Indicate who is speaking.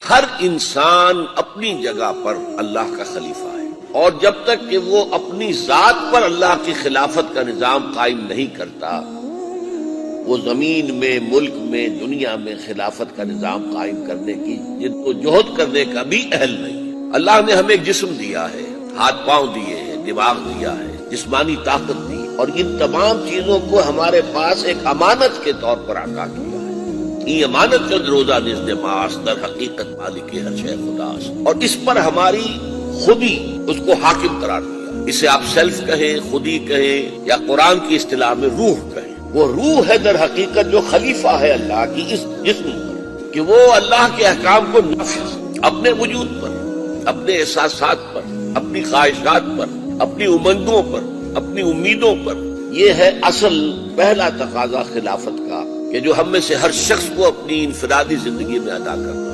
Speaker 1: हर इंसान अपनी जगह पर अल्लाह का खलीफा है, और जब तक कि वो अपनी जात पर अल्लाह की खिलाफत का निजाम कायम नहीं करता, वो जमीन में, मुल्क में, दुनिया में खिलाफत का निजाम कायम करने की जिद्दोजहद करने का भी अहल नहीं है। अल्लाह ने हमें एक जिस्म दिया है, हाथ पांव दिए हैं, दिमाग दिया है, जिस्मानी ताकत दी, और इन तमाम चीजों को हमारे पास एक अमानत के तौर पर अता किया है। ये अमानत चंद रोजा निज़्द मास दर हकीकत मालिक हर शय खुदास, और इस पर हमारी खुदी उसको हाकिम करार दिया। इसे आप सेल्फ कहें, खुदी कहें, या कुरान की इस्तिलाह में रूह कहें। वो रूह है दर हकीकत जो खलीफा है अल्लाह की इस जिस्म पर, कि वो अल्लाह के अहकाम को नफिज अपने वजूद पर, अपने एहसासात पर, अपनी ख्वाहिशात पर, अपनी उमंगों पर, अपनी उम्मीदों पर। ये है असल पहला तकाजा खिलाफत का, कि जो हम में से हर शख्स को अपनी इनफरादी जिंदगी में अदा करता है।